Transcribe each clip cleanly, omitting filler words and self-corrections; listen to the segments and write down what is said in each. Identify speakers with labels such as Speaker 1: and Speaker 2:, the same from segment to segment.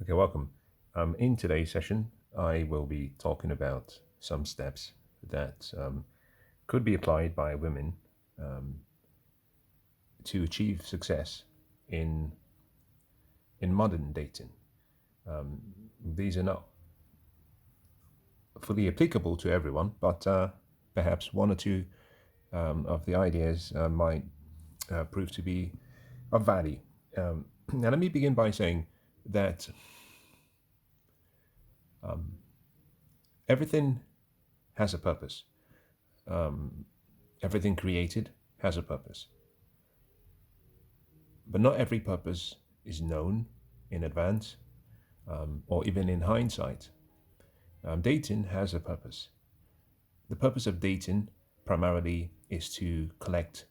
Speaker 1: Okay, welcome. In today's session, I will be talking about some steps that could be applied by women to achieve success in in modern dating. These are not fully applicable to everyone, but perhaps one or two of the ideas might prove to be of value. Now, let me begin by saying that everything has a purpose. Everything created has a purpose. But not every purpose is known in advance or even in hindsight. Dating has a purpose. The purpose of dating primarily is to collect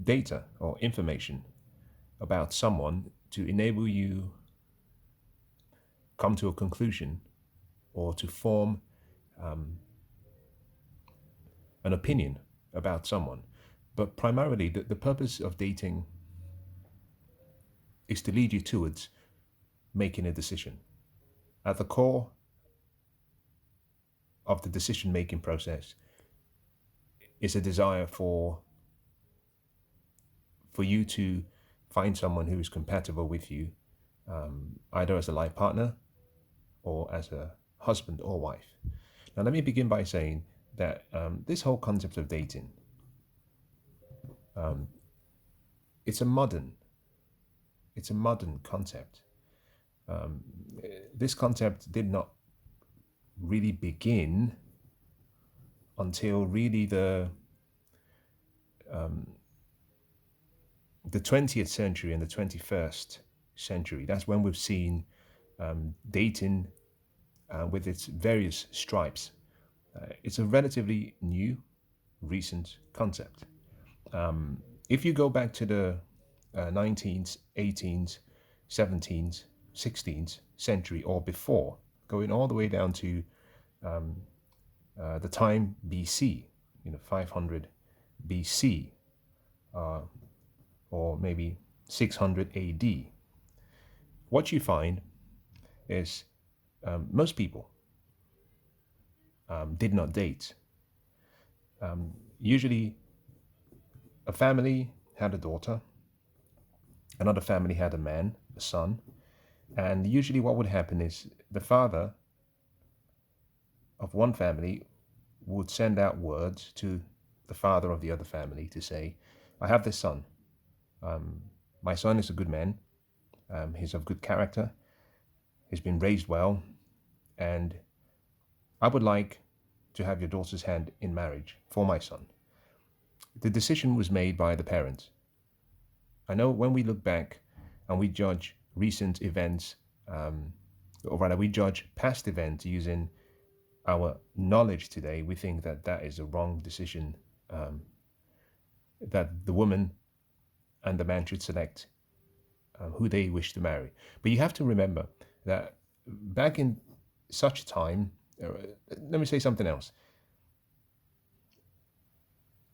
Speaker 1: data or information about someone to enable you come to a conclusion or to form an opinion about someone. But primarily, the purpose of dating is to lead you towards making a decision. At the core of the decision making process is a desire for you to find someone who is compatible with you, either as a life partner or as a husband or wife. Now, let me begin by saying that this whole concept of dating, it's a modern, it's a modern concept. This concept did not really begin until really the 20th century and the 21st century. That's when we've seen dating with its various stripes. It's a relatively new, recent concept. If you go back to the 19th, 18th, 17th, 16th century or before, going all the way down to the time BC, 500 BC, or maybe 600 AD, what you find is most people did not date. Usually, a family had a daughter, another family had a man, a son, and usually what would happen is the father of one family would send out words to the father of the other family to say, I have this son. My son is a good man. He's of good character. He's been raised well. And I would like to have your daughter's hand in marriage for my son. The decision was made by the parents. I know when we look back and we judge recent events, or rather we judge past events using our knowledge today, we think that that is a wrong decision, that the woman and the man should select who they wish to marry. But you have to remember that back in such a time, let me say something else.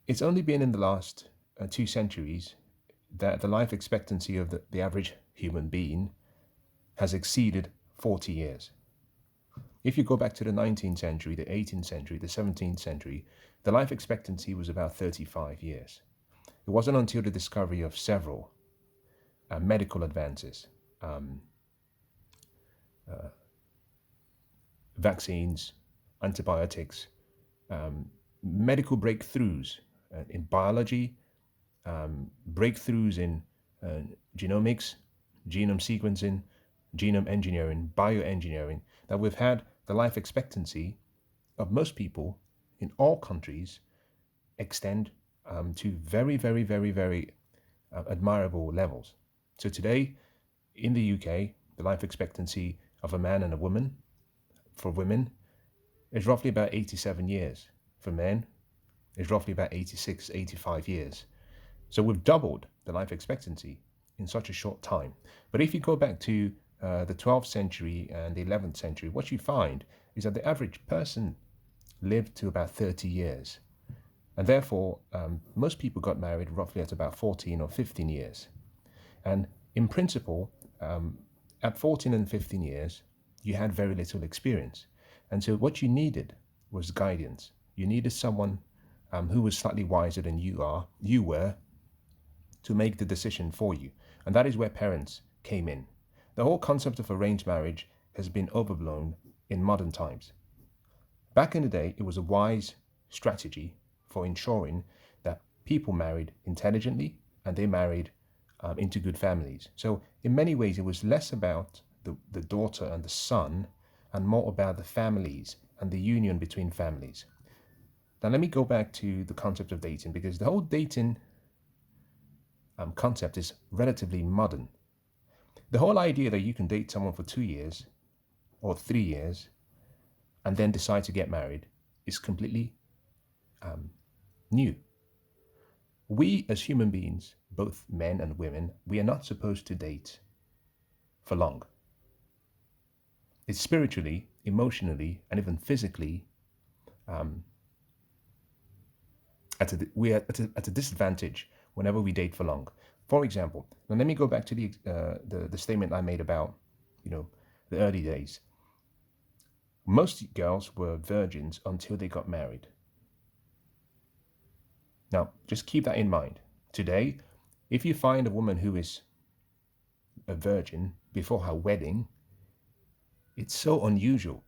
Speaker 1: It's only been in the last 2 centuries that the life expectancy of the average human being has exceeded 40 years. If you go back to the 19th century, the 18th century, the 17th century, the life expectancy was about 35 years. It wasn't until the discovery of several medical advances, vaccines, antibiotics, medical breakthroughs in biology, breakthroughs in genomics, genome sequencing, genome engineering, bioengineering, that we've had the life expectancy of most people in all countries extend to very, very, very, very admirable levels. So today, in the UK, the life expectancy of a man and a woman for women is roughly about 87 years. For men, is roughly about 86, 85 years. So we've doubled the life expectancy in such a short time. But if you go back to the 12th century and the 11th century, what you find is that the average person lived to about 30 years. And therefore, most people got married roughly at about 14 or 15 years. And in principle, At 14 and 15 years, you had very little experience. And so what you needed was guidance. You needed someone who was slightly wiser than you were, to make the decision for you. And that is where parents came in. The whole concept of arranged marriage has been overblown in modern times. Back in the day, it was a wise strategy for ensuring that people married intelligently and they married into good families. So, in many ways, it was less about the daughter and the son and more about the families and the union between families. Now, let me go back to the concept of dating, because the whole dating concept is relatively modern. The whole idea that you can date someone for 2 years or 3 years and then decide to get married is completely new. We as human beings, both men and women, we are not supposed to date for long. It's spiritually, emotionally, and even physically, we are at a disadvantage whenever we date for long. For example, now let me go back to the statement I made about, the early days. Most girls were virgins until they got married. Now, just keep that in mind. Today, if you find a woman who is a virgin before her wedding, it's so unusual.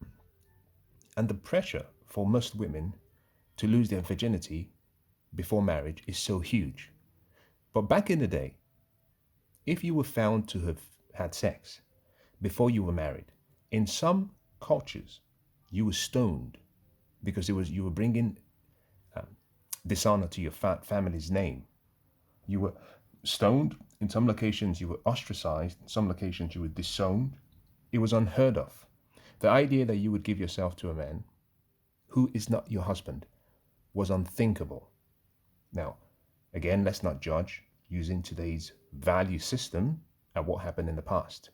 Speaker 1: And the pressure for most women to lose their virginity before marriage is so huge. But back in the day, if you were found to have had sex before you were married, in some cultures, you were stoned, because you were bringing dishonor to your family's name. You were stoned. In some locations, you were ostracized. In some locations, you were disowned. It was unheard of. The idea that you would give yourself to a man who is not your husband was unthinkable. Now, again, let's not judge using today's value system at what happened in the past.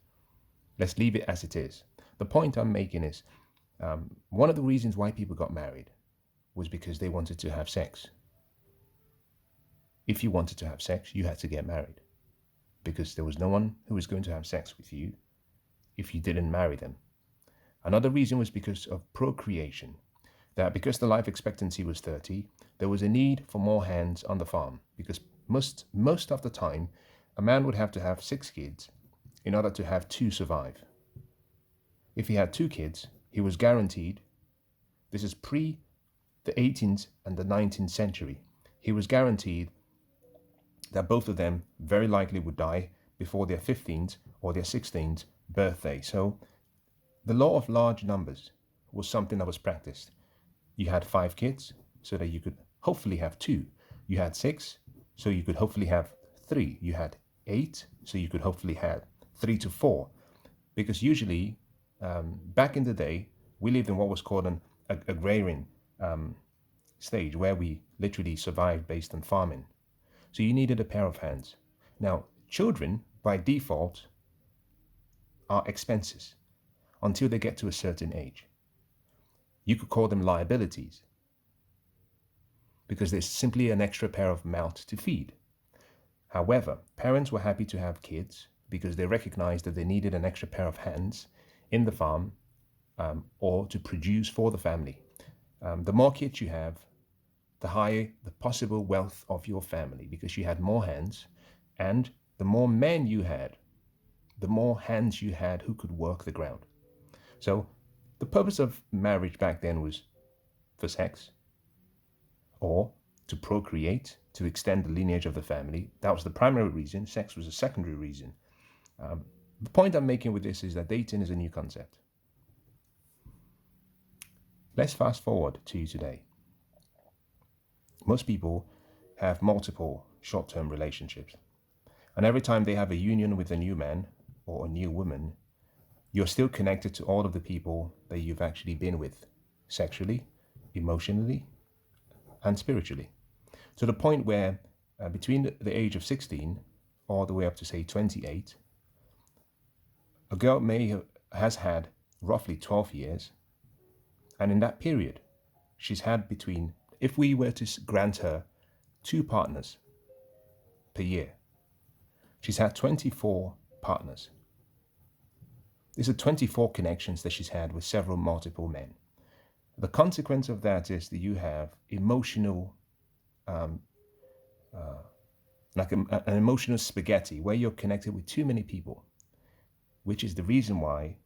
Speaker 1: Let's leave it as it is. The point I'm making is one of the reasons why people got married was because they wanted to have sex. If you wanted to have sex, you had to get married, because there was no one who was going to have sex with you if you didn't marry them. Another reason was because of procreation, that because the life expectancy was 30, there was a need for more hands on the farm, because most of the time, a man would have to have 6 kids in order to have 2 survive. If he had 2 kids, he was guaranteed, this is pre the 18th and the 19th century, he was guaranteed that both of them very likely would die before their 15th or their 16th birthday. So the law of large numbers was something that was practiced. You had 5 kids so that you could hopefully have 2. You had 6 so you could hopefully have 3. You had 8 so you could hopefully have 3 to 4. Because usually, back in the day, we lived in what was called an agrarian stage, where we literally survived based on farming. So you needed a pair of hands. Now, children, by default, are expenses until they get to a certain age. You could call them liabilities, because there's simply an extra pair of mouths to feed. However, parents were happy to have kids because they recognized that they needed an extra pair of hands in the farm, or to produce for the family. The more kids you have, the higher the possible wealth of your family, because you had more hands, and the more men you had, the more hands you had who could work the ground. So the purpose of marriage back then was for sex, or to procreate, to extend the lineage of the family. That was the primary reason. Sex was a secondary reason. The point I'm making with this is that dating is a new concept. Let's fast forward to today. Most people have multiple short-term relationships. And every time they have a union with a new man or a new woman, you're still connected to all of the people that you've actually been with, sexually, emotionally, and spiritually. To the point where between the age of 16 all the way up to, say, 28, a girl has had roughly 12 years. And in that period, she's had between, if we were to grant her 2 partners per year, she's had 24 partners. These are 24 connections that she's had with several multiple men. The consequence of that is that you have emotional, um, like an emotional spaghetti where you're connected with too many people, which is the reason why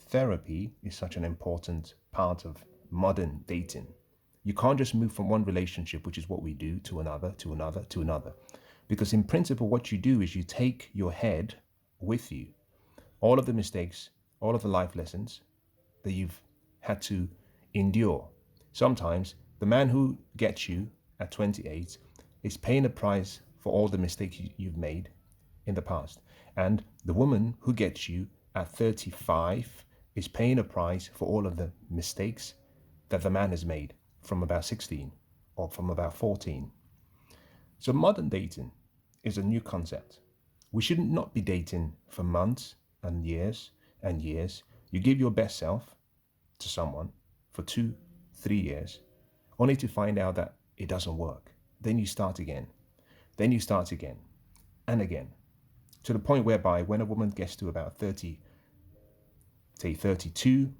Speaker 1: therapy is such an important part of modern dating. You can't just move from one relationship, which is what we do, to another, to another, to another. Because in principle, what you do is you take your head with you. All of the mistakes, all of the life lessons that you've had to endure. Sometimes the man who gets you at 28 is paying a price for all the mistakes you've made in the past. And the woman who gets you at 35 is paying a price for all of the mistakes that the man has made from about 16 or from about 14. So modern dating is a new concept. We should not be dating for months and years and years. You give your best self to someone for 2, 3 years, only to find out that it doesn't work. Then you start again. Then you start again and again, to the point whereby when a woman gets to about 30, say 32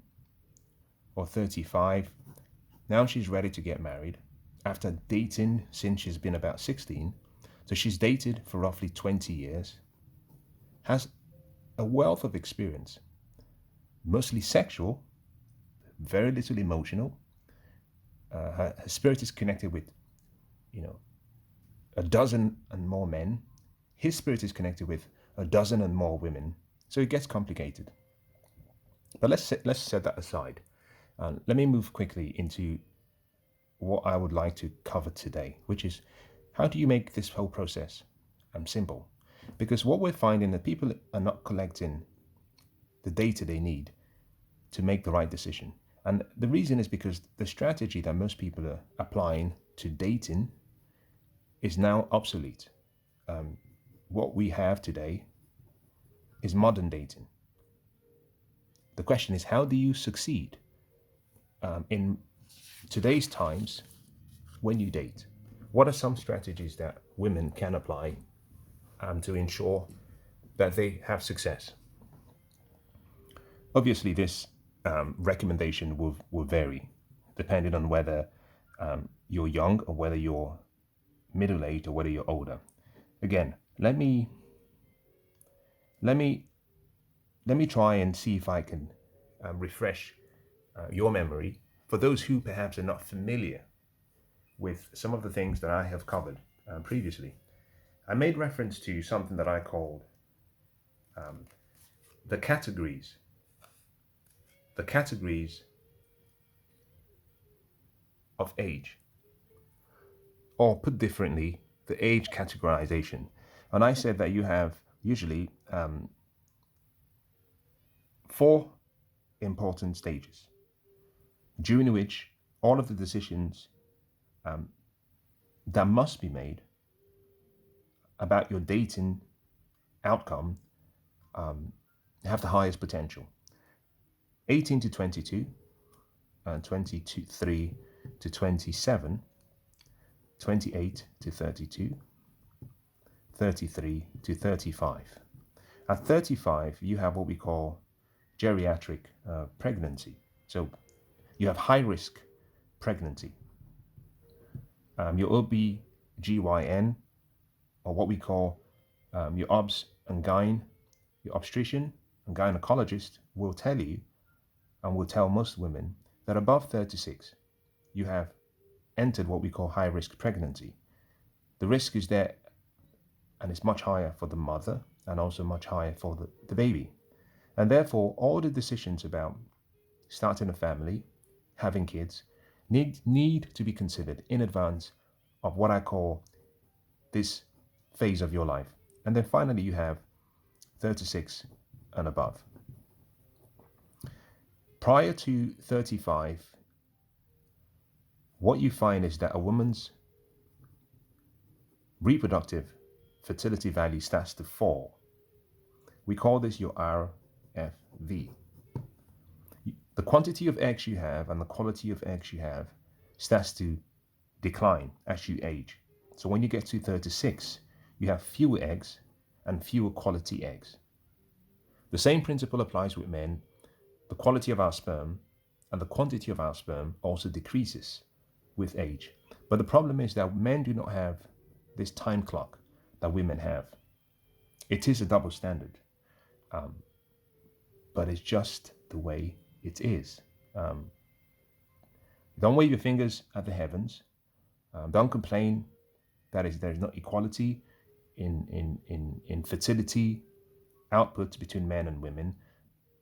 Speaker 1: or 35, now she's ready to get married after dating since she's been about 16. So she's dated for roughly 20 years, has a wealth of experience, mostly sexual, very little emotional. Her spirit is connected with, a dozen and more men. His spirit is connected with a dozen and more women. So it gets complicated. But let's set that aside. Let me move quickly into what I would like to cover today, which is how do you make this whole process simple? Because what we're finding that people are not collecting the data they need to make the right decision. And the reason is because the strategy that most people are applying to dating is now obsolete. What we have today is modern dating. The question is, how do you succeed in today's times when you date? What are some strategies that women can apply to ensure that they have success? Obviously, this recommendation will vary depending on whether you're young or whether you're middle-aged or whether you're older. Again, let me try and see if I can refresh your memory for those who perhaps are not familiar with some of the things that I have covered previously. I made reference to something that I called the categories of age, or put differently, the age categorization. And I said that you have usually 4 important stages during which all of the decisions that must be made about your dating outcome have the highest potential. 18 to 22, and 23 to 27, 28 to 32, 33 to 35. At 35, you have what we call geriatric pregnancy. So you have high risk pregnancy. Your OB/GYN, or what we call your OBS and GYN, your obstetrician and gynecologist will tell you and will tell most women that above 36, you have entered what we call high risk pregnancy. The risk is there and it's much higher for the mother and also much higher for the baby. And therefore, all the decisions about starting a family, having kids, need to be considered in advance of what I call this phase of your life. And then finally, you have 36 and above. Prior to 35, what you find is that a woman's reproductive fertility value starts to fall. We call this your RFV. The quantity of eggs you have and the quality of eggs you have starts to decline as you age. So when you get to 36, you have fewer eggs and fewer quality eggs. The same principle applies with men. The quality of our sperm and the quantity of our sperm also decreases with age. But the problem is that men do not have this time clock that women have. It is a double standard, um, but it's just the way it is. Um, don't wave your fingers at the heavens. Don't complain that there's not equality in fertility outputs between men and women.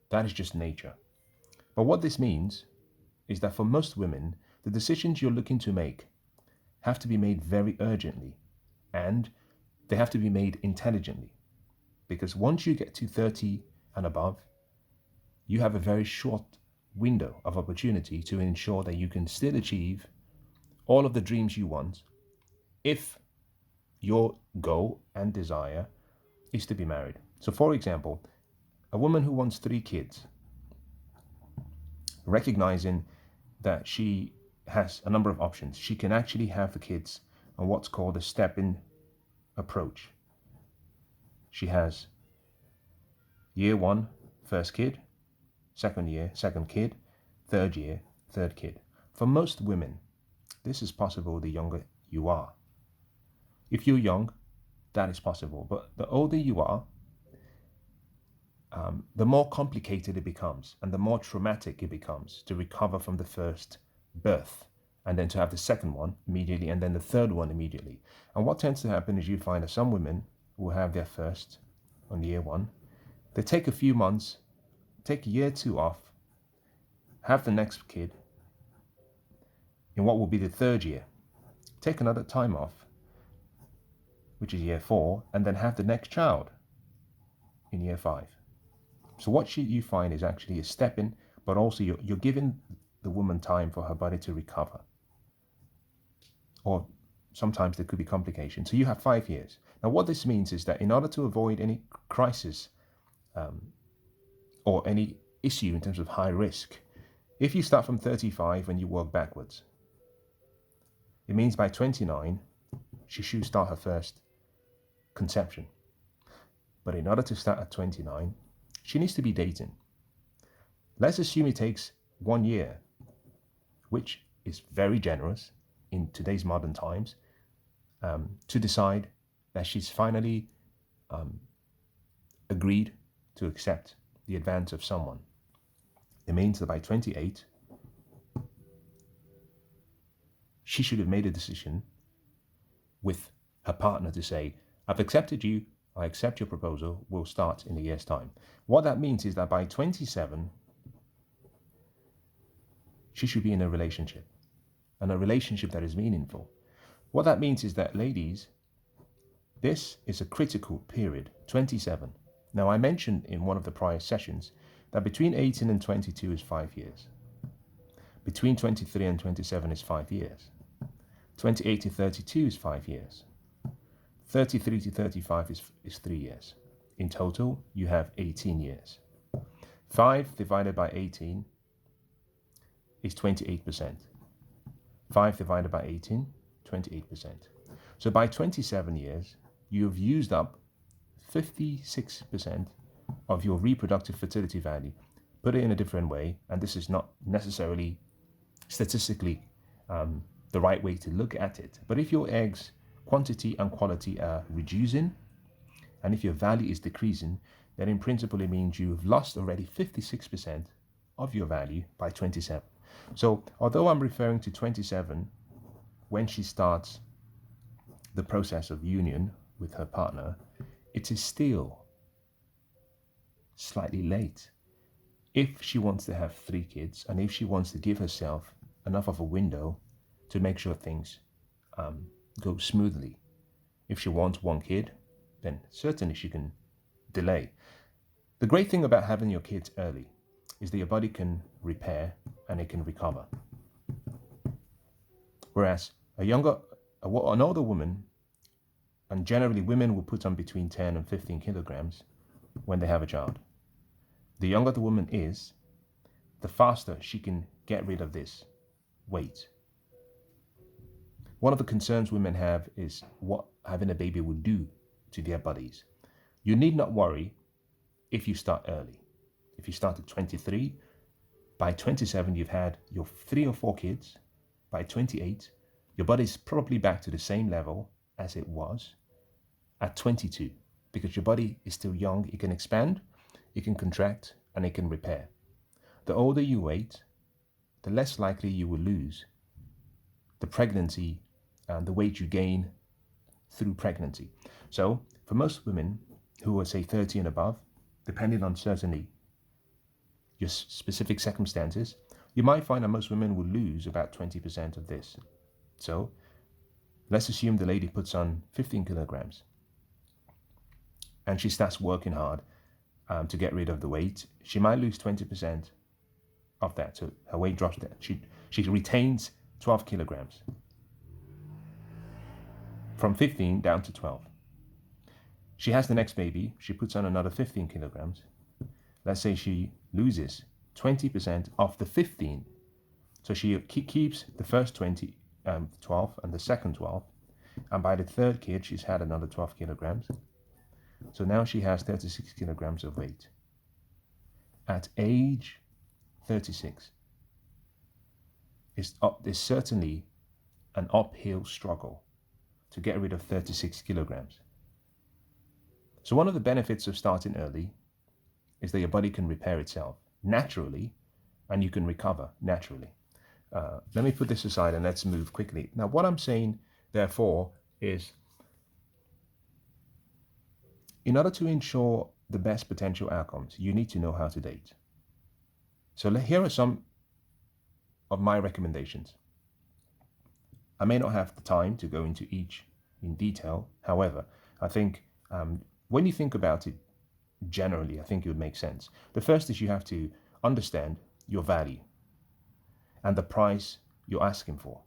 Speaker 1: That is just nature. But what this means is that for most women, the decisions you're looking to make have to be made very urgently, and they have to be made intelligently. Because once you get to 30 and above, you have a very short window of opportunity to ensure that you can still achieve all of the dreams you want if your goal and desire is to be married. So, for example, a woman who wants 3 kids, recognizing that she has a number of options, she can actually have the kids on what's called a step-in approach. She has year 1, first kid, second year, second kid, third year, third kid. For most women, this is possible the younger you are. If you're young, that is possible. But the older you are, the more complicated it becomes and the more traumatic it becomes to recover from the first birth and then to have the second one immediately and then the third one immediately. And what tends to happen is you find that some women who have their first on year 1, they take a few months, take year 2 off, have the next kid in what will be the third year, take another time off, which is year 4, and then have the next child in year 5. So what you find is actually a step in, but also you're giving the woman time for her body to recover. Or sometimes there could be complications. So you have 5 years. Now what this means is that in order to avoid any crisis or any issue in terms of high risk, if you start from 35 and you work backwards, it means by 29, she should start her first conception. But in order to start at 29, she needs to be dating. Let's assume it takes 1 year, which is very generous in today's modern times, to decide that she's finally agreed to accept the advance of someone. It means that by 28, she should have made a decision with her partner to say, I've accepted you, I accept your proposal, we'll start in a year's time. What that means is that by 27, she should be in a relationship, and a relationship that is meaningful. What that means is that, ladies, this is a critical period, 27. Now, I mentioned in one of the prior sessions that between 18 and 22 is 5 years. Between 23 and 27 is 5 years. 28 to 32 is 5 years. 33 to 35 is 3 years. In total, you have 18 years. 5 divided by 18 is 28%. 5 divided by 18, 28%. So by 27 years, you've used up 56% of your reproductive fertility value. Put it in a different way, and this is not necessarily statistically the right way to look at it. But if your eggs quantity and quality are reducing, and if your value is decreasing, then in principle it means you've lost already 56% of your value by 27. So although I'm referring to 27 when she starts the process of union with her partner, it is still slightly late if she wants to have 3 kids and if she wants to give herself enough of a window to make sure things go smoothly. If she wants 1 kid, then certainly she can delay. The great thing about having your kids early is that your body can repair and it can recover. Whereas an older woman, and generally women will put on between 10 and 15 kilograms when they have a child. The younger the woman is, the faster she can get rid of this weight. One of the concerns women have is what having a baby will do to their bodies. You need not worry if you start early. If you start at 23, by 27, you've had your 3 or 4 kids. By 28, your body's probably back to the same level as it was at 22, because your body is still young. It can expand, it can contract, and it can repair. The older you wait, the less likely you will lose the pregnancy and the weight you gain through pregnancy. So for most women who are, say, 30 and above, depending on certainly your specific circumstances, you might find that most women will lose about 20% of this. So let's assume the lady puts on 15 kilograms and she starts working hard to get rid of the weight. She might lose 20% of that. So her weight drops down. She retains 12 kilograms from 15 down to 12. She has the next baby. She puts on another 15 kilograms. Let's say she loses 20% of the 15. So she keeps the first 12 and the second 12. And by the third kid, she's had another 12 kilograms. So now she has 36 kilograms of weight. At age 36, it's certainly an uphill struggle to get rid of 36 kilograms. So one of the benefits of starting early is that your body can repair itself naturally and you can recover naturally. Let me put this aside and let's move quickly. Now, what I'm saying, therefore, is in order to ensure the best potential outcomes, you need to know how to date. So here are some of my recommendations. I may not have the time to go into each in detail. However, I think when you think about it generally, I think it would make sense. The first is you have to understand your value and the price you're asking for.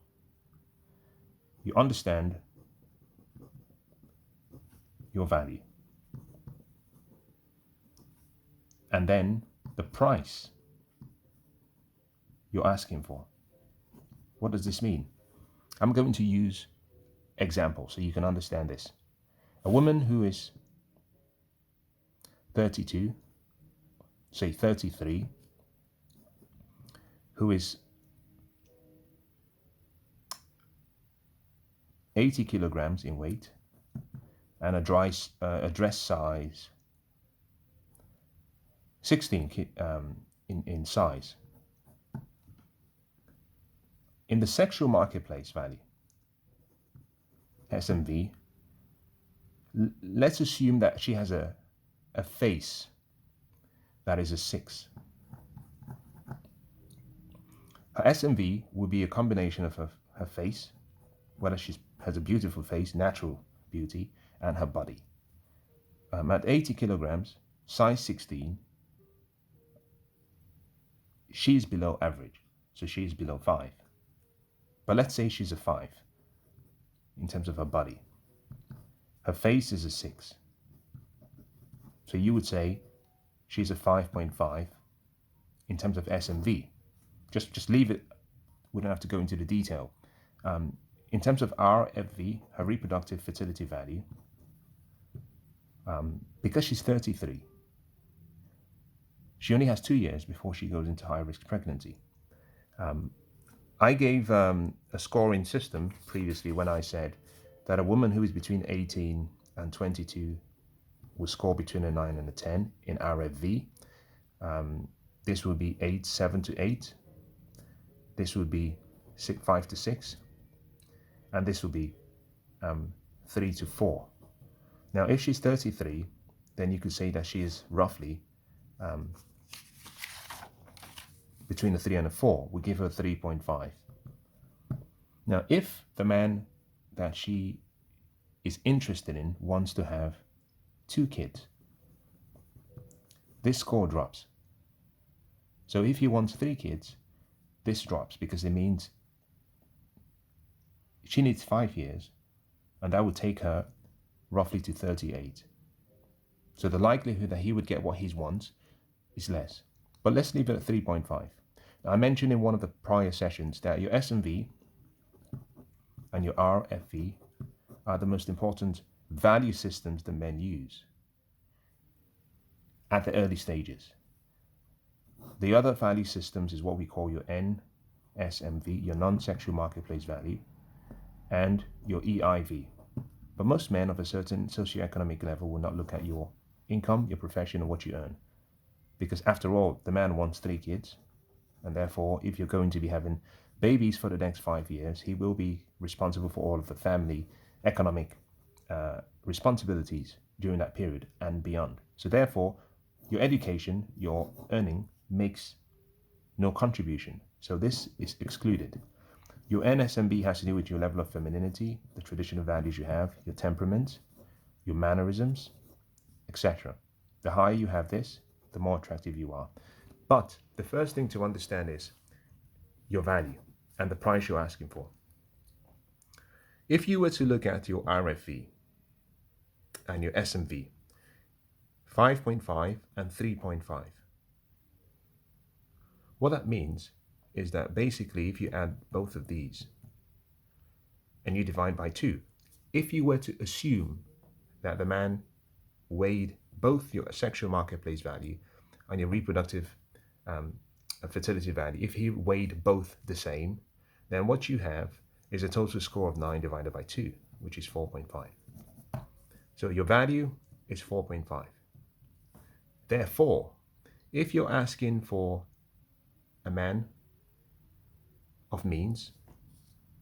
Speaker 1: You understand your value. And then the price you're asking for. What does this mean? I'm going to use examples so you can understand this. A woman who is 32, say 33, who is 80 kilograms in weight and a dress size 16 in size. In the sexual marketplace value, SMV, let's assume that she has a face that is a 6. Her SMV would be a combination of her face, whether she has a beautiful face, natural beauty, and her body. At 80 kilograms, size 16, she's below average, so she's below 5. But let's say she's a 5 in terms of her body. Her face is a 6. So you would say she's a 5.5 in terms of SMV. Just leave it. We don't have to go into the detail. In terms of RFV, her reproductive fertility value, because she's 33, she only has 2 years before she goes into high-risk pregnancy. I gave a scoring system previously when I said that a woman who is between 18 and 22 will score between a 9 and a 10 in RFV. This would be 7 to 8. This would be 5 to 6. And this would be 3 to 4. Now, if she's 33, then you could say that she is roughly between a 3 and a 4. We give her 3.5. Now, if the man that she is interested in wants to have 2 kids, this score drops. So if he wants 3 kids, this drops because it means she needs 5 years, and that would take her roughly to 38. So the likelihood that he would get what he wants is less. But let's leave it at 3.5. Now, I mentioned in one of the prior sessions that your SMV and your RFV are the most important value systems that men use. at the early stages. The other value systems is what we call your NSMV, your non-sexual marketplace value, and your EIV. But most men of a certain socioeconomic level will not look at your income, your profession, or what you earn. Because after all, the man wants 3 kids, and therefore, if you're going to be having babies for the next 5 years, he will be responsible for all of the family economic responsibilities during that period and beyond. So therefore, your education, your earning makes no contribution. So this is excluded. Your NSMB has to do with your level of femininity, the traditional values you have, your temperament, your mannerisms, etc. The higher you have this, the more attractive you are. But the first thing to understand is your value and the price you're asking for. If you were to look at your RFV and your SMV, 5.5 and 3.5, what that means is that basically if you add both of these and you divide by 2, if you were to assume that the man weighed both your sexual marketplace value and your reproductive fertility value, if he weighed both the same, then what you have is a total score of 9 divided by 2, which is 4.5. So your value is 4.5. Therefore, if you're asking for a man of means,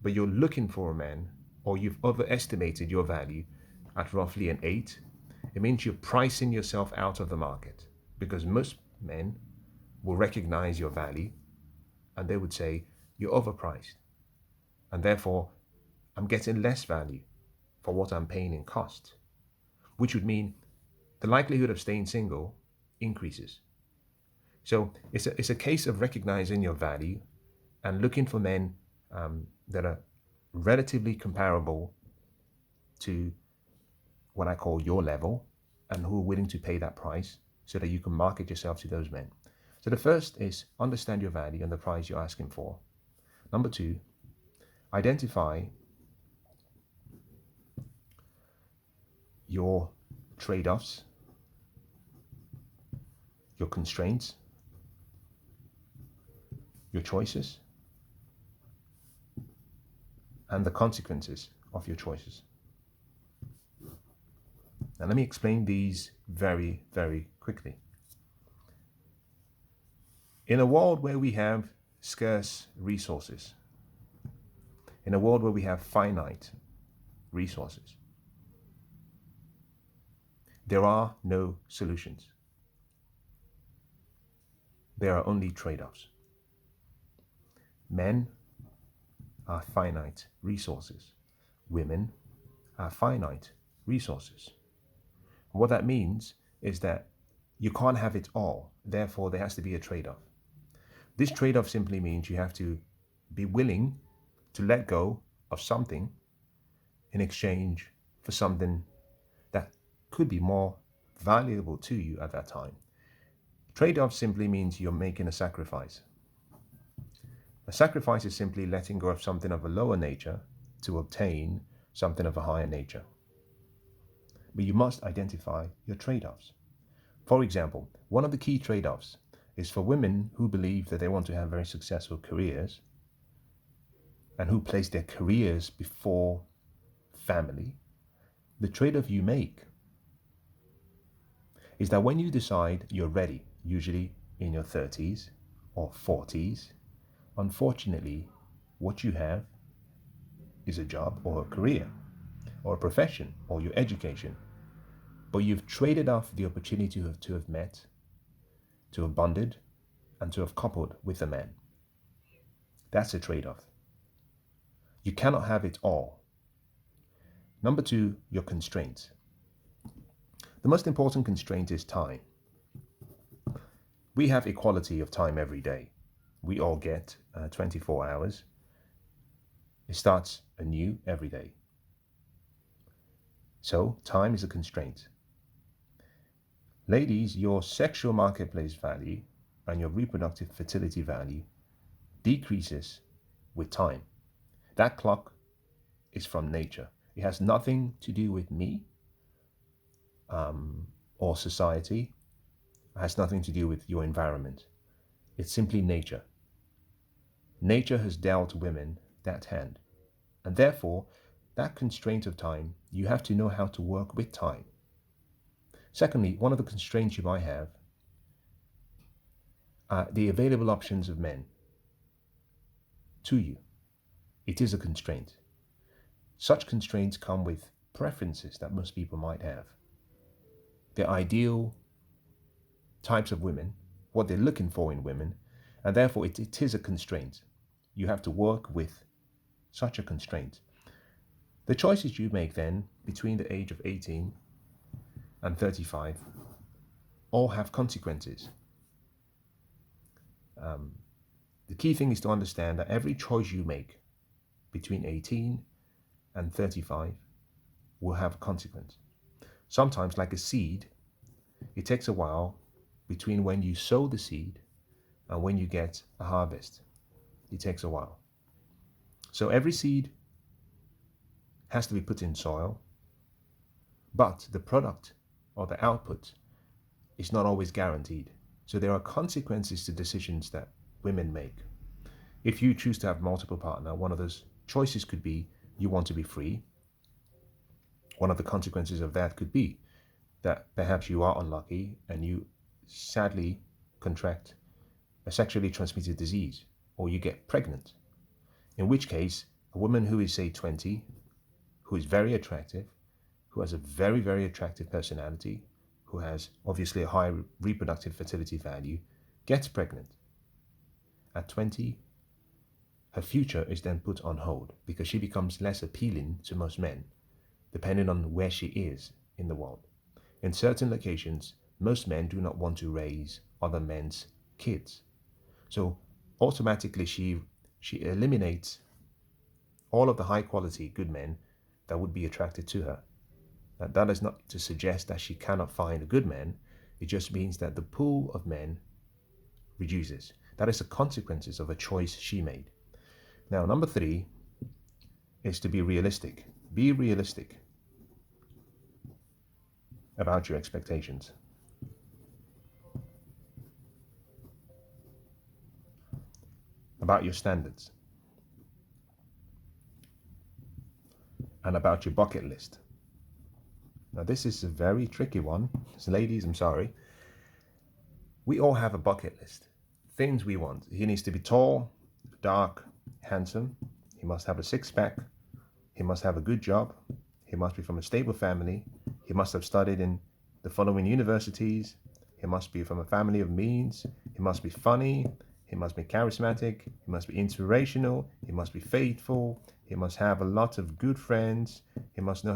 Speaker 1: but you're looking for a man, or you've overestimated your value at roughly an 8, it means you're pricing yourself out of the market, because most men will recognize your value and they would say you're overpriced, and therefore I'm getting less value for what I'm paying in cost, which would mean the likelihood of staying single increases. So it's a case of recognizing your value and looking for men that are relatively comparable to what I call your level and who are willing to pay that price so that you can market yourself to those men. So the first is understand your value and the price you're asking for. Number 2, identify your trade-offs, your constraints, your choices, and the consequences of your choices. Now let me explain these very, very quickly. In a world where we have scarce resources, in a world where we have finite resources, there are no solutions. There are only trade-offs. Men are finite resources. Women are finite resources. What that means is that you can't have it all. Therefore, there has to be a trade-off. This trade-off simply means you have to be willing to let go of something in exchange for something that could be more valuable to you at that time. Trade-off simply means you're making a sacrifice. A sacrifice is simply letting go of something of a lower nature to obtain something of a higher nature. But you must identify your trade-offs. For example, one of the key trade-offs is for women who believe that they want to have very successful careers and who place their careers before family. The trade-off you make is that when you decide you're ready, usually in your 30s or 40s, unfortunately, what you have is a job or a career or a profession or your education. But you've traded off the opportunity to have met, to have bonded, and to have coupled with a man. That's a trade-off. You cannot have it all. Number 2, your constraints. The most important constraint is time. We have equality of time every day. We all get 24 hours. It starts anew every day. So time is a constraint. Ladies, your sexual marketplace value and your reproductive fertility value decreases with time. That clock is from nature. It has nothing to do with me or society It has nothing to do with your environment. It's simply nature. Nature has dealt women that hand. And therefore, that constraint of time, you have to know how to work with time. Secondly, one of the constraints you might have are the available options of men to you. It is a constraint. Such constraints come with preferences that most people might have. Their ideal types of women, what they're looking for in women, and therefore it is a constraint. You have to work with such a constraint. The choices you make then between the age of 18 and 35 all have consequences. The key thing is to understand that every choice you make between 18 and 35 will have a consequence. Sometimes, like a seed, it takes a while between when you sow the seed and when you get a harvest. It takes a while. So every seed has to be put in soil, but the product or the output is not always guaranteed. So there are consequences to decisions that women make. If you choose to have multiple partner, one of those choices could be you want to be free. One of the consequences of that could be that perhaps you are unlucky and you sadly contract a sexually transmitted disease or you get pregnant. In which case, a woman who is, say, 20, who is very attractive, who has a very, very attractive personality, who has obviously a high reproductive fertility value, gets pregnant. At 20, her future is then put on hold because she becomes less appealing to most men, depending on where she is in the world. In certain locations, most men do not want to raise other men's kids. So automatically she eliminates all of the high quality good men that would be attracted to her. Now, that is not to suggest that she cannot find a good man. It just means that the pool of men reduces. That is the consequences of a choice she made. Now, number 3 is to be realistic. Be realistic about your expectations, about your standards, and about your bucket list. Now, this is a very tricky one. So ladies, I'm sorry. We all have a bucket list. Things we want. He needs to be tall, dark, handsome. He must have a six-pack. He must have a good job. He must be from a stable family. He must have studied in the following universities. He must be from a family of means. He must be funny. He must be charismatic. He must be inspirational. He must be faithful. He must have a lot of good friends. He must know